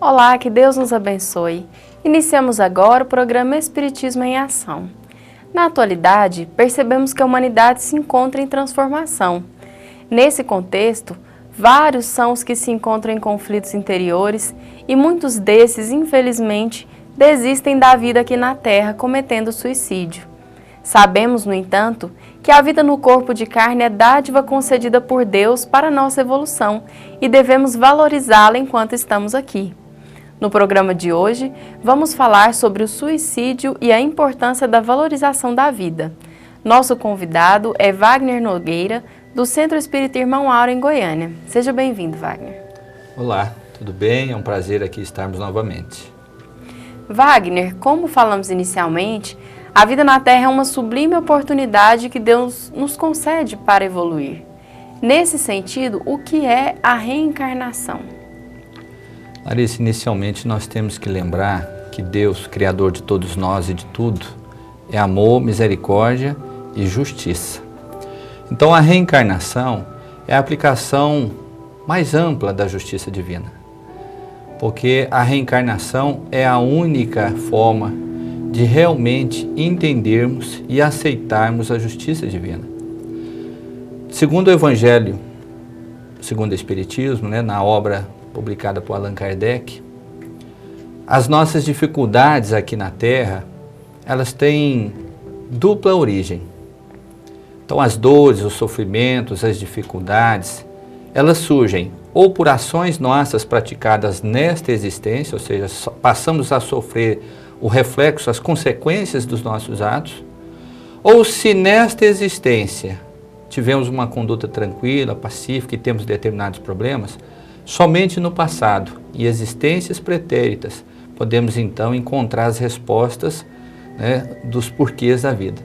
Olá, que Deus nos abençoe. Iniciamos agora o programa Espiritismo em Ação. Na atualidade, percebemos que a humanidade se encontra em transformação. Nesse contexto, vários são os que se encontram em conflitos interiores e muitos desses, infelizmente, desistem da vida aqui na Terra cometendo suicídio. Sabemos, no entanto, que a vida no corpo de carne é dádiva concedida por Deus para nossa evolução e devemos valorizá-la enquanto estamos aqui. No programa de hoje, vamos falar sobre o suicídio e a importância da valorização da vida. Nosso convidado é Wagner Nogueira, do Centro Espírita Irmão Auro, em Goiânia. Seja bem-vindo, Wagner. Olá, tudo bem? É um prazer aqui estarmos novamente. Wagner, como falamos inicialmente, a vida na Terra é uma sublime oportunidade que Deus nos concede para evoluir. Nesse sentido, o que é a reencarnação? Larissa, inicialmente nós temos que lembrar que Deus, Criador de todos nós e de tudo, é amor, misericórdia e justiça. Então a reencarnação é a aplicação mais ampla da justiça divina, porque a reencarnação é a única forma de realmente entendermos e aceitarmos a justiça divina. Segundo o Evangelho, segundo o Espiritismo, na obra publicada por Allan Kardec, as nossas dificuldades aqui na Terra, elas têm dupla origem. Então as dores, os sofrimentos, as dificuldades, elas surgem ou por ações nossas praticadas nesta existência, ou seja, passamos a sofrer o reflexo, as consequências dos nossos atos, ou se nesta existência tivemos uma conduta tranquila, pacífica e temos determinados problemas, somente no passado e existências pretéritas podemos então encontrar as respostas dos porquês da vida.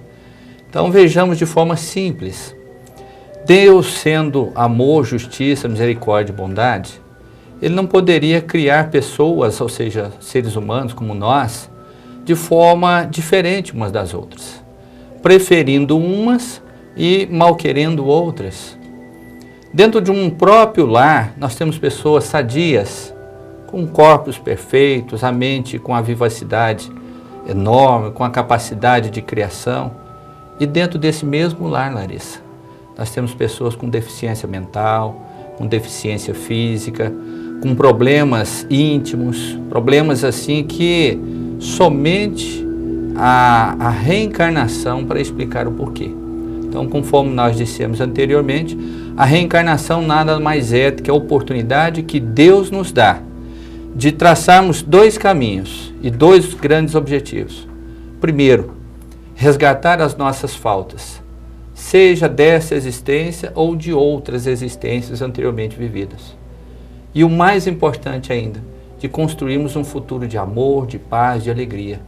Então vejamos de forma simples. Deus, sendo amor, justiça, misericórdia e bondade, Ele não poderia criar pessoas, ou seja, seres humanos como nós, de forma diferente umas das outras, preferindo umas e malquerendo outras. Dentro de um próprio lar, nós temos pessoas sadias, com corpos perfeitos, a mente com a vivacidade enorme, com a capacidade de criação. E dentro desse mesmo lar, Larissa, nós temos pessoas com deficiência mental, com deficiência física, com problemas íntimos, problemas assim que somente a reencarnação para explicar o porquê. Então, conforme nós dissemos anteriormente, a reencarnação nada mais é do que a oportunidade que Deus nos dá de traçarmos dois caminhos e dois grandes objetivos. Primeiro, resgatar as nossas faltas, seja dessa existência ou de outras existências anteriormente vividas. E o mais importante ainda, de construirmos um futuro de amor, de paz, de alegria.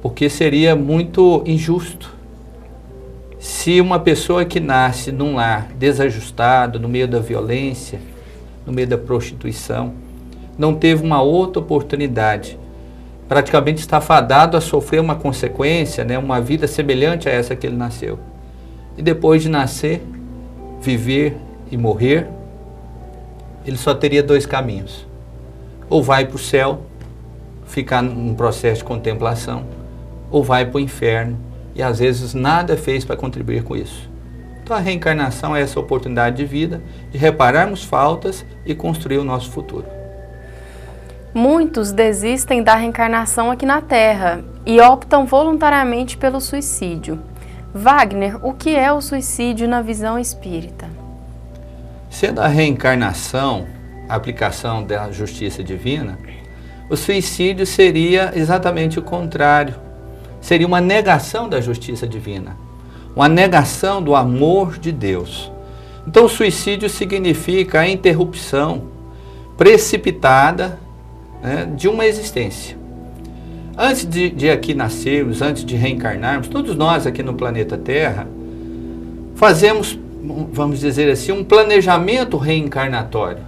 Porque seria muito injusto se uma pessoa que nasce num lar desajustado, no meio da violência, no meio da prostituição, não teve uma outra oportunidade, praticamente está fadado a sofrer uma consequência, uma vida semelhante a essa que ele nasceu. E depois de nascer, viver e morrer, ele só teria dois caminhos. Ou vai para o céu, ficar num processo de contemplação, ou vai para o inferno, e às vezes nada fez para contribuir com isso. Então a reencarnação é essa oportunidade de vida, de repararmos faltas e construir o nosso futuro. Muitos desistem da reencarnação aqui na Terra e optam voluntariamente pelo suicídio. Wagner, o que é o suicídio na visão espírita? Sendo a reencarnação a aplicação da justiça divina, o suicídio seria exatamente o contrário. Seria uma negação da justiça divina, uma negação do amor de Deus. Então o suicídio significa a interrupção precipitada de uma existência. Antes de aqui nascermos, antes de reencarnarmos, todos nós aqui no planeta Terra fazemos, vamos dizer assim, um planejamento reencarnatório.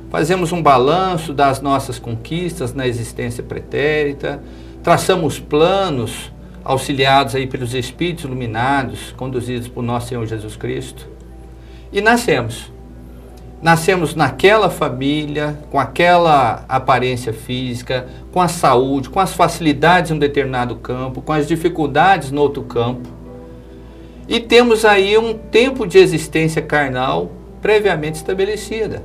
Fazemos um balanço das nossas conquistas na existência pretérita, traçamos planos auxiliados aí pelos Espíritos iluminados, conduzidos por nosso Senhor Jesus Cristo, e nascemos. nascemos naquela família, com aquela aparência física, com a saúde, com as facilidades em um determinado campo, com as dificuldades no outro campo. E temos aí um tempo de existência carnal previamente estabelecida.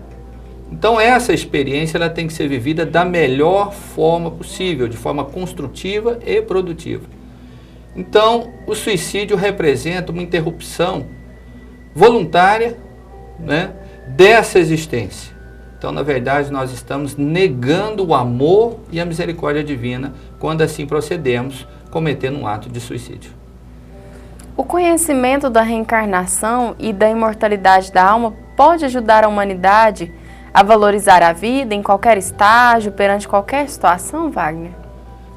Então essa experiência ela tem que ser vivida da melhor forma possível, de forma construtiva e produtiva. Então o suicídio representa uma interrupção voluntária, né, dessa existência. Então, na verdade, nós estamos negando o amor e a misericórdia divina quando assim procedemos, cometendo um ato de suicídio. O conhecimento da reencarnação e da imortalidade da alma pode ajudar a humanidade a valorizar a vida em qualquer estágio, perante qualquer situação, Wagner?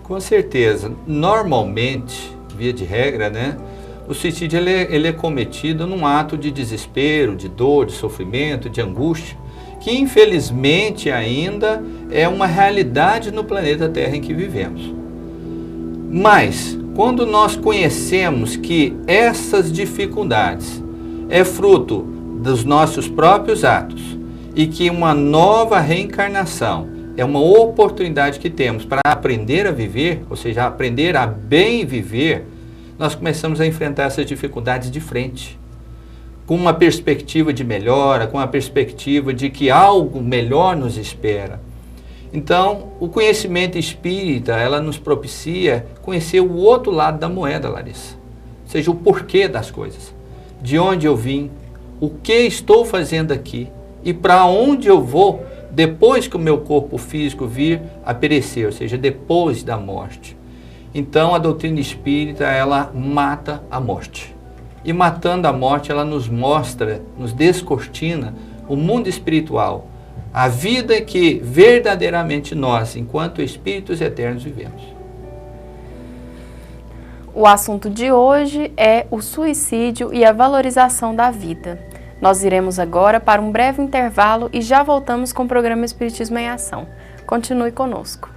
Com certeza. Normalmente, via de regra, né, o suicídio ele é cometido num ato de desespero, de dor, de sofrimento, de angústia, que infelizmente ainda é uma realidade no planeta Terra em que vivemos. Mas, quando nós conhecemos que essas dificuldades é fruto dos nossos próprios atos e que uma nova reencarnação é uma oportunidade que temos para aprender a viver, ou seja, aprender a bem viver, nós começamos a enfrentar essas dificuldades de frente, com uma perspectiva de melhora, com uma perspectiva de que algo melhor nos espera. Então, o conhecimento espírita, ela nos propicia conhecer o outro lado da moeda, Larissa. Ou seja, o porquê das coisas. De onde eu vim, o que estou fazendo aqui e para onde eu vou depois que o meu corpo físico vir a perecer, ou seja, depois da morte. Então, a doutrina espírita, ela mata a morte. E matando a morte, ela nos mostra, nos descortina o mundo espiritual, a vida que verdadeiramente nós, enquanto espíritos eternos, vivemos. O assunto de hoje é o suicídio e a valorização da vida. Nós iremos agora para um breve intervalo e já voltamos com o programa Espiritismo em Ação. Continue conosco.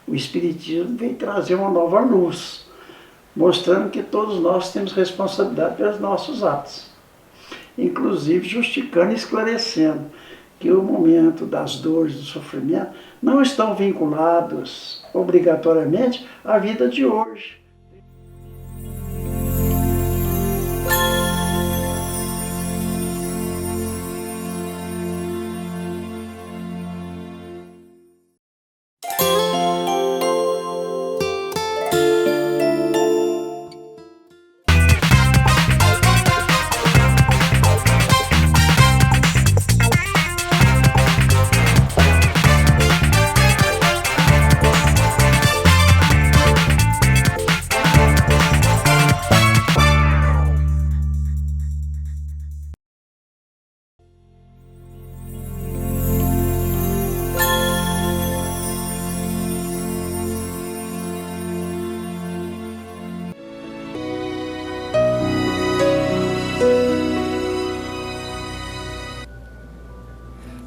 O Espiritismo vem trazer uma nova luz, mostrando que todos nós temos responsabilidade pelos nossos atos. Inclusive justificando e esclarecendo que o momento das dores, do sofrimento, não estão vinculados obrigatoriamente à vida de hoje.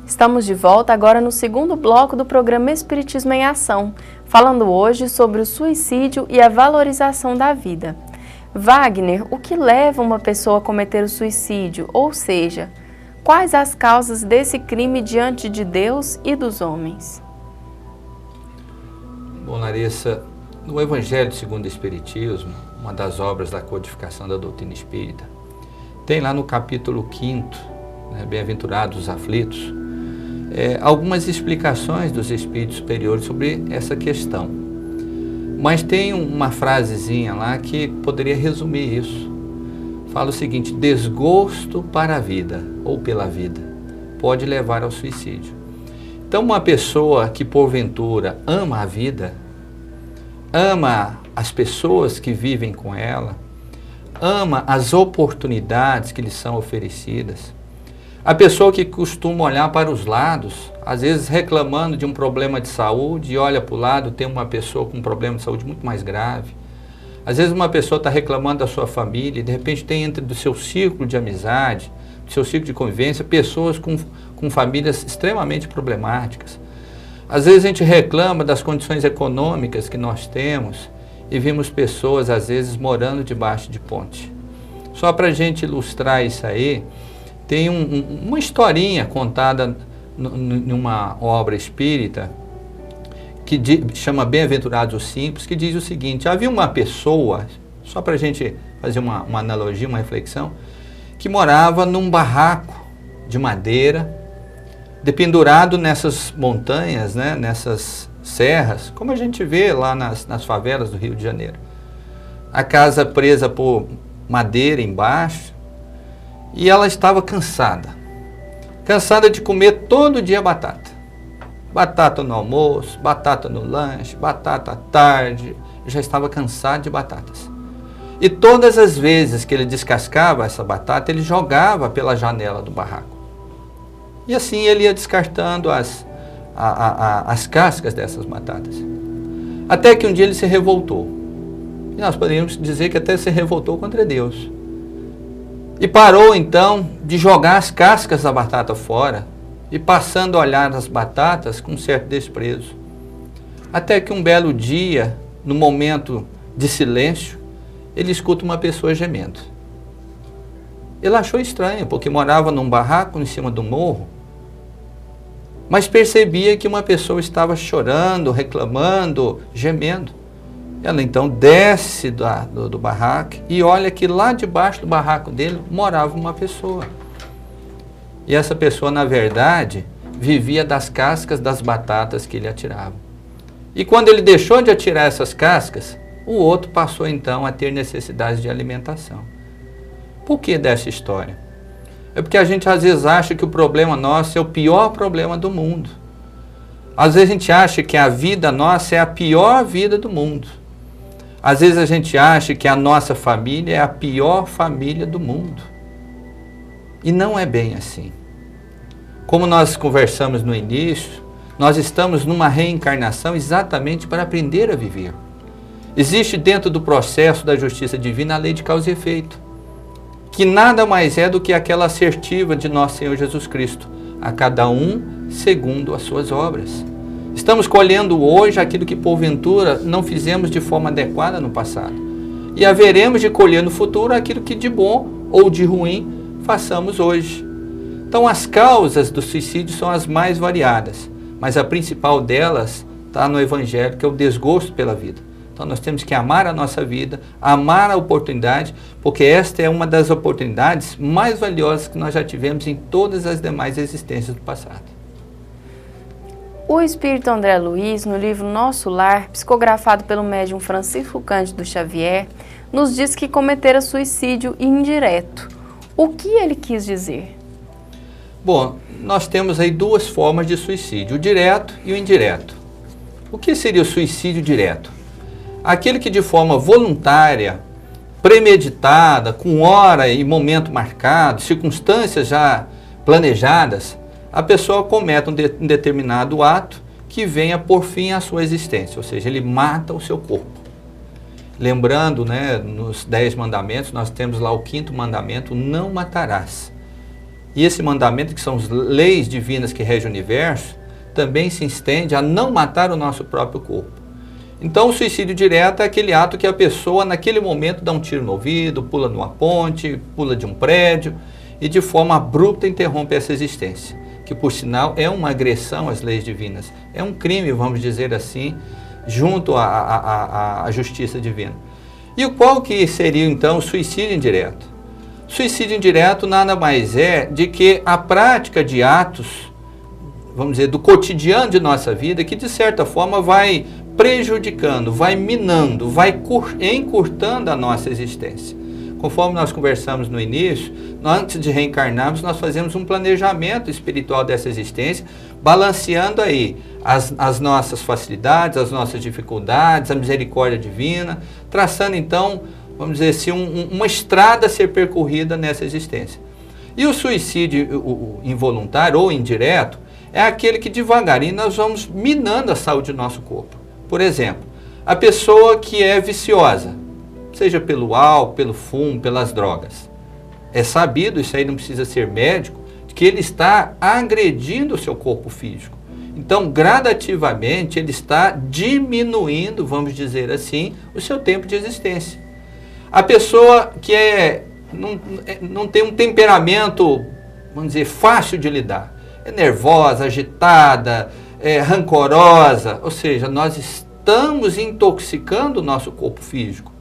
Estamos de volta agora no segundo bloco do programa Espiritismo em Ação, falando hoje sobre o suicídio e a valorização da vida. Wagner, o que leva uma pessoa a cometer o suicídio? Ou seja, quais as causas desse crime diante de Deus e dos homens? Bom, Larissa, no Evangelho segundo o Espiritismo, uma das obras da codificação da doutrina espírita, tem lá no capítulo 5º, Bem-aventurados os aflitos, algumas explicações dos espíritos superiores sobre essa questão. Mas tem uma frasezinha lá que poderia resumir isso. Fala o seguinte: desgosto para a vida ou pela vida pode levar ao suicídio. Então, uma pessoa que porventura ama a vida, ama as pessoas que vivem com ela, ama as oportunidades que lhe são oferecidas, a pessoa que costuma olhar para os lados, às vezes reclamando de um problema de saúde, e olha para o lado, tem uma pessoa com um problema de saúde muito mais grave. Às vezes uma pessoa está reclamando da sua família, e de repente tem entre do seu círculo de amizade, do seu círculo de convivência, pessoas com com famílias extremamente problemáticas. Às vezes a gente reclama das condições econômicas que nós temos e vimos pessoas, às vezes, morando debaixo de ponte. Só para a gente ilustrar isso aí, tem uma historinha contada numa obra espírita que chama Bem-aventurados os Simples, que diz o seguinte: havia uma pessoa, só para a gente fazer uma analogia, uma reflexão, que morava num barraco de madeira, dependurado nessas montanhas, né, nessas serras, como a gente vê lá nas favelas do Rio de Janeiro. A casa presa por madeira embaixo, e ela estava cansada de comer todo dia batata. Batata no almoço, batata no lanche, batata à tarde, já estava cansado de batatas. E todas as vezes que ele descascava essa batata, ele jogava pela janela do barraco. E assim ele ia descartando as cascas dessas batatas. Até que um dia ele se revoltou. E nós poderíamos dizer que até se revoltou contra Deus. E parou então de jogar as cascas da batata fora e passando a olhar as batatas com um certo desprezo. Até que um belo dia, no momento de silêncio, ele escuta uma pessoa gemendo. Ele achou estranho, porque morava num barraco em cima do morro, mas percebia que uma pessoa estava chorando, reclamando, gemendo. Ela então desce do barraco e olha que lá debaixo do barraco dele morava uma pessoa. E essa pessoa, na verdade, vivia das cascas das batatas que ele atirava. E quando ele deixou de atirar essas cascas, o outro passou então a ter necessidade de alimentação. Por que dessa história? É porque a gente às vezes acha que o problema nosso é o pior problema do mundo. Às vezes a gente acha que a vida nossa é a pior vida do mundo. Às vezes a gente acha que a nossa família é a pior família do mundo. E não é bem assim. Como nós conversamos no início, nós estamos numa reencarnação exatamente para aprender a viver. Existe dentro do processo da justiça divina a lei de causa e efeito, que nada mais é do que aquela assertiva de nosso Senhor Jesus Cristo, a cada um segundo as suas obras. Estamos colhendo hoje aquilo que porventura não fizemos de forma adequada no passado. E haveremos de colher no futuro aquilo que de bom ou de ruim façamos hoje. Então as causas do suicídio são as mais variadas, mas a principal delas está no Evangelho, que é o desgosto pela vida. Então nós temos que amar a nossa vida, amar a oportunidade, porque esta é uma das oportunidades mais valiosas que nós já tivemos em todas as demais existências do passado. O espírito André Luiz, no livro Nosso Lar, psicografado pelo médium Francisco Cândido Xavier, nos diz que cometera suicídio indireto. O que ele quis dizer? Bom, nós temos aí duas formas de suicídio, o direto e o indireto. O que seria o suicídio direto? Aquele que de forma voluntária, premeditada, com hora e momento marcado, circunstâncias já planejadas, a pessoa comete um determinado ato que venha por fim à sua existência, ou seja, ele mata o seu corpo. Lembrando, né, nos 10 mandamentos, nós temos lá o 5º mandamento, não matarás. E esse mandamento, que são as leis divinas que regem o universo, também se estende a não matar o nosso próprio corpo. Então o suicídio direto é aquele ato que a pessoa naquele momento dá um tiro no ouvido, pula numa ponte, pula de um prédio e de forma abrupta interrompe essa existência, que por sinal é uma agressão às leis divinas, é um crime, vamos dizer assim, junto à justiça divina. E qual que seria então o suicídio indireto? Suicídio indireto nada mais é de que a prática de atos, vamos dizer, do cotidiano de nossa vida, que de certa forma vai prejudicando, vai minando, vai encurtando a nossa existência. Conforme nós conversamos no início, antes de reencarnarmos, nós fazemos um planejamento espiritual dessa existência, balanceando aí as nossas facilidades, as nossas dificuldades, a misericórdia divina, traçando então, vamos dizer assim, uma estrada a ser percorrida nessa existência. E o suicídio involuntário ou indireto é aquele que devagarinho nós vamos minando a saúde do nosso corpo. Por exemplo, a pessoa que é viciosa, seja pelo álcool, pelo fumo, pelas drogas. É sabido, isso aí não precisa ser médico, que ele está agredindo o seu corpo físico. Então, gradativamente, ele está diminuindo, vamos dizer assim, o seu tempo de existência. A pessoa que não tem um temperamento, vamos dizer, fácil de lidar, é nervosa, agitada, rancorosa, ou seja, nós estamos intoxicando o nosso corpo físico.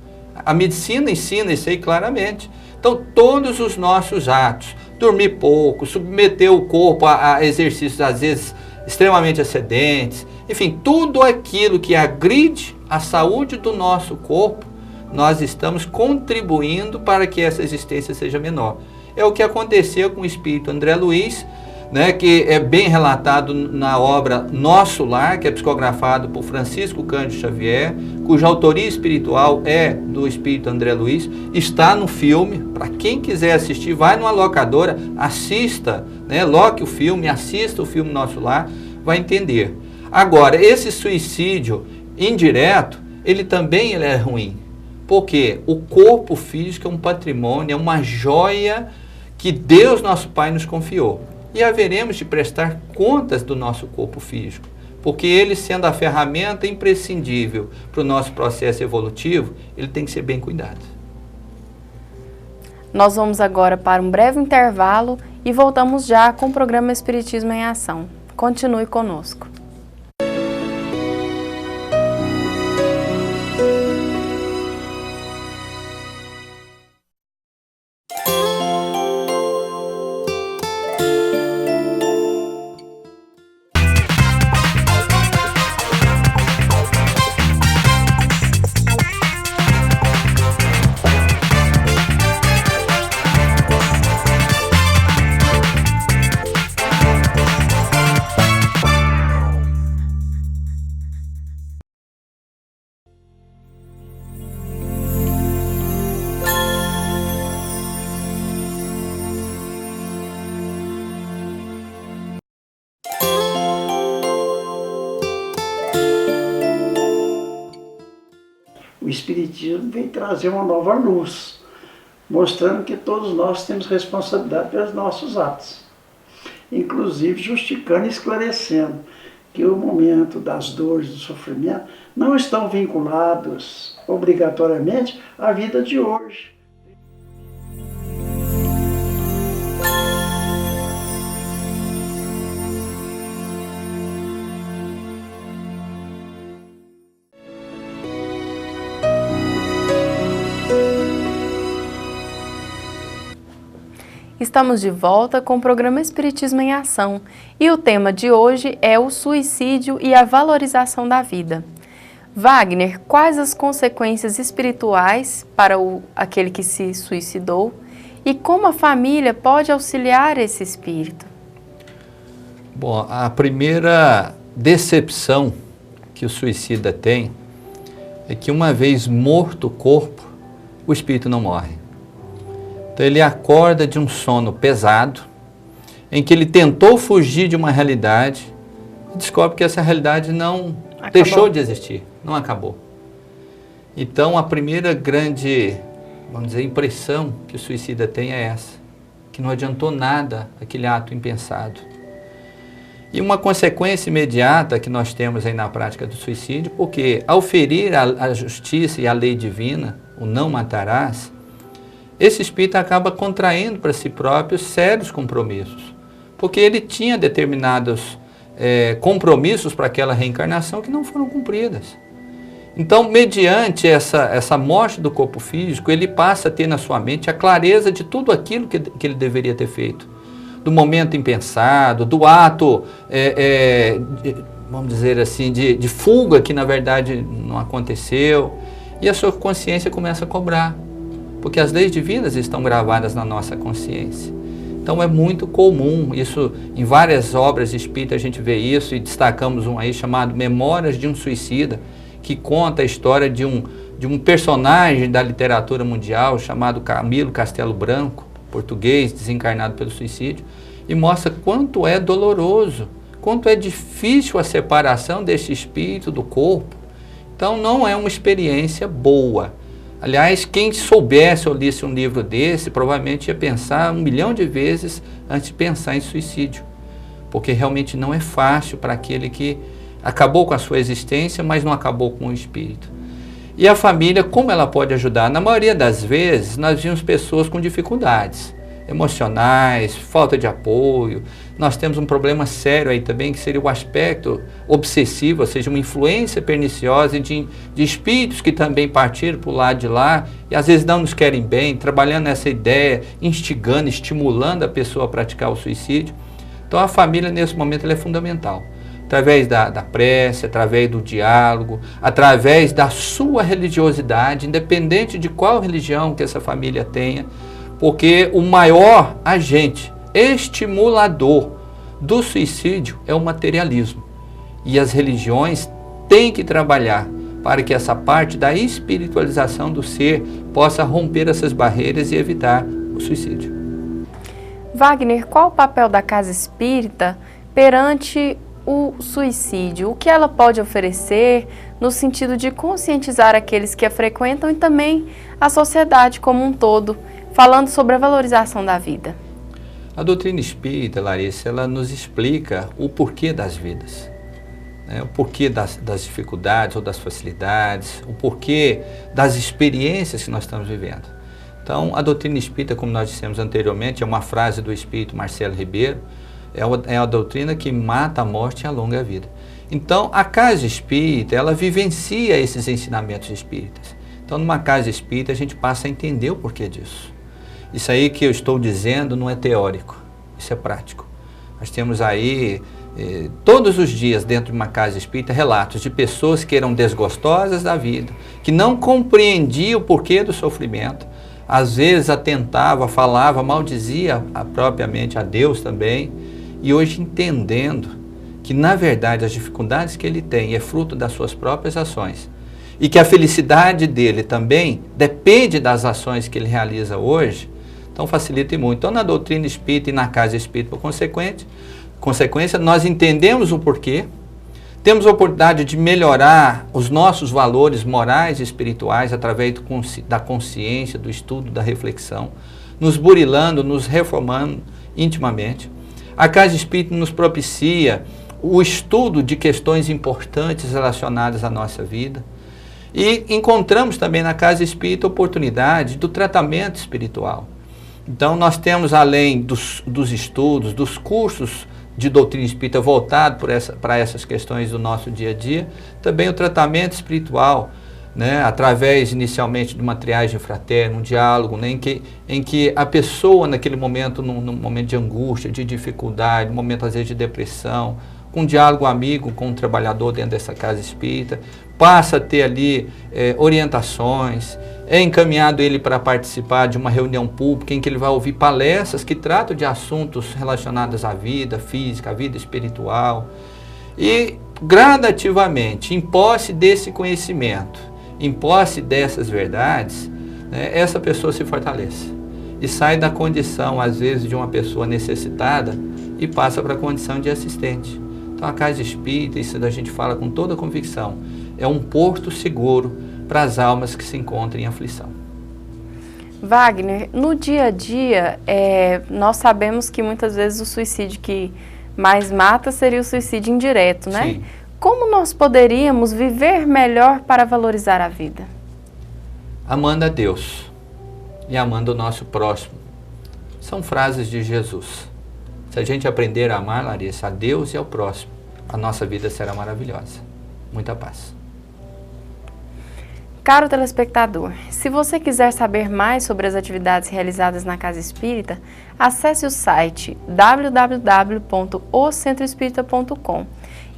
A medicina ensina isso aí claramente. Então, todos os nossos atos, dormir pouco, submeter o corpo a exercícios, às vezes, extremamente excedentes, enfim, tudo aquilo que agride a saúde do nosso corpo, nós estamos contribuindo para que essa existência seja menor. É o que aconteceu com o espírito André Luiz, né, que é bem relatado na obra Nosso Lar, que é psicografado por Francisco Cândido Xavier, cuja autoria espiritual é do espírito André Luiz, está no filme. Para quem quiser assistir, vai numa locadora, assista, né, loque o filme, assista o filme Nosso Lar, vai entender. Agora, esse suicídio indireto, ele é ruim, porque o corpo físico é um patrimônio, é uma joia que Deus, nosso Pai, nos confiou. E haveremos de prestar contas do nosso corpo físico, porque ele, sendo a ferramenta imprescindível para o nosso processo evolutivo, ele tem que ser bem cuidado. Nós vamos agora para um breve intervalo e voltamos já com o programa Espiritismo em Ação. Continue conosco. O Espiritismo vem trazer uma nova luz, mostrando que todos nós temos responsabilidade pelos nossos atos, inclusive justificando e esclarecendo que o momento das dores, do sofrimento, não estão vinculados obrigatoriamente à vida de hoje. Estamos de volta com o programa Espiritismo em Ação e o tema de hoje é o suicídio e a valorização da vida. Wagner, quais as consequências espirituais para aquele que se suicidou e como a família pode auxiliar esse espírito? Bom, a primeira decepção que o suicida tem é que uma vez morto o corpo, o espírito não morre. Então ele acorda de um sono pesado, em que ele tentou fugir de uma realidade e descobre que essa realidade não deixou de existir, não acabou. Então a primeira grande, vamos dizer, impressão que o suicida tem é essa, que não adiantou nada aquele ato impensado. E uma consequência imediata que nós temos aí na prática do suicídio, porque ao ferir a justiça e a lei divina, o não matarás, esse espírito acaba contraindo para si próprio sérios compromissos, porque ele tinha determinados compromissos para aquela reencarnação que não foram cumpridas. Então, mediante essa morte do corpo físico, ele passa a ter na sua mente a clareza de tudo aquilo que ele deveria ter feito, do momento impensado, do ato, vamos dizer assim, de fuga que na verdade não aconteceu, e a sua consciência começa a cobrar, porque as leis divinas estão gravadas na nossa consciência. Então é muito comum, isso em várias obras espíritas a gente vê isso, e destacamos um aí chamado Memórias de um Suicida, que conta a história de um personagem da literatura mundial chamado Camilo Castelo Branco, português, desencarnado pelo suicídio, e mostra quanto é doloroso, quanto é difícil a separação desse espírito do corpo. Então não é uma experiência boa. Aliás, quem soubesse ou lesse um livro desse, provavelmente ia pensar 1 milhão de vezes antes de pensar em suicídio. Porque realmente não é fácil para aquele que acabou com a sua existência, mas não acabou com o espírito. E a família, como ela pode ajudar? Na maioria das vezes, nós vimos pessoas com dificuldades emocionais, falta de apoio. Nós temos um problema sério aí também, que seria o aspecto obsessivo, ou seja, uma influência perniciosa de espíritos que também partiram para o lado de lá e às vezes não nos querem bem, trabalhando nessa ideia, instigando, estimulando a pessoa a praticar o suicídio. Então a família nesse momento ela é fundamental. Através da prece, através do diálogo, através da sua religiosidade, independente de qual religião que essa família tenha, porque o maior agente estimulador do suicídio é o materialismo. E as religiões têm que trabalhar para que essa parte da espiritualização do ser possa romper essas barreiras e evitar o suicídio. Wagner, qual o papel da casa espírita perante o suicídio? O que ela pode oferecer no sentido de conscientizar aqueles que a frequentam e também a sociedade como um todo, falando sobre a valorização da vida? A doutrina espírita, Larissa, ela nos explica o porquê das vidas, né? O porquê das dificuldades ou das facilidades, o porquê das experiências que nós estamos vivendo. Então, a doutrina espírita, como nós dissemos anteriormente, é uma frase do espírito Marcelo Ribeiro, é a doutrina que mata a morte e alonga a vida. Então, a casa espírita, ela vivencia esses ensinamentos espíritas. Então, numa casa espírita, a gente passa a entender o porquê disso. Isso aí que eu estou dizendo não é teórico, isso é prático. Nós temos aí, todos os dias, dentro de uma casa espírita, relatos de pessoas que eram desgostosas da vida, que não compreendiam o porquê do sofrimento, às vezes atentava, falava, maldizia propriamente a Deus também, e hoje entendendo que, na verdade, as dificuldades que ele tem é fruto das suas próprias ações, e que a felicidade dele também depende das ações que ele realiza hoje, então facilita muito. Então, na doutrina espírita e na casa espírita, por consequência, nós entendemos o porquê, temos a oportunidade de melhorar os nossos valores morais e espirituais através da consciência, do estudo, da reflexão, nos burilando, nos reformando intimamente. A casa espírita nos propicia o estudo de questões importantes relacionadas à nossa vida. E encontramos também na casa espírita a oportunidade do tratamento espiritual. Então nós temos, além dos estudos, dos cursos de doutrina espírita voltado para essas questões do nosso dia a dia, também o tratamento espiritual, né, através inicialmente de uma triagem fraterna, um diálogo, né, em que a pessoa naquele momento, num momento de angústia, de dificuldade, num momento às vezes de depressão, com um diálogo amigo com um trabalhador dentro dessa casa espírita, passa a ter ali orientações, é encaminhado ele para participar de uma reunião pública em que ele vai ouvir palestras que tratam de assuntos relacionados à vida física, à vida espiritual. E gradativamente, em posse desse conhecimento, em posse dessas verdades, né, essa pessoa se fortalece e sai da condição, às vezes, de uma pessoa necessitada e passa para a condição de assistente. Então a casa espírita, isso a gente fala com toda convicção, é um porto seguro para as almas que se encontram em aflição. Wagner, no dia a dia, nós sabemos que muitas vezes o suicídio que mais mata seria o suicídio indireto, né? Sim. Como nós poderíamos viver melhor para valorizar a vida? Amando a Deus e amando o nosso próximo. São frases de Jesus. Se a gente aprender a amar, Larissa, a Deus e ao próximo, a nossa vida será maravilhosa. Muita paz. Caro telespectador, se você quiser saber mais sobre as atividades realizadas na Casa Espírita, acesse o site www.ocentroespirita.com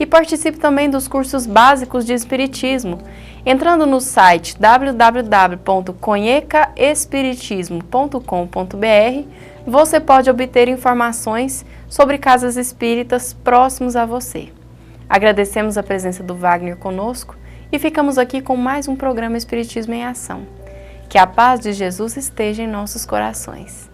e participe também dos cursos básicos de Espiritismo. Entrando no site www.conhecaespiritismo.com.br, você pode obter informações sobre casas espíritas próximos a você. Agradecemos a presença do Wagner conosco e ficamos aqui com mais um programa Espiritismo em Ação. Que a paz de Jesus esteja em nossos corações.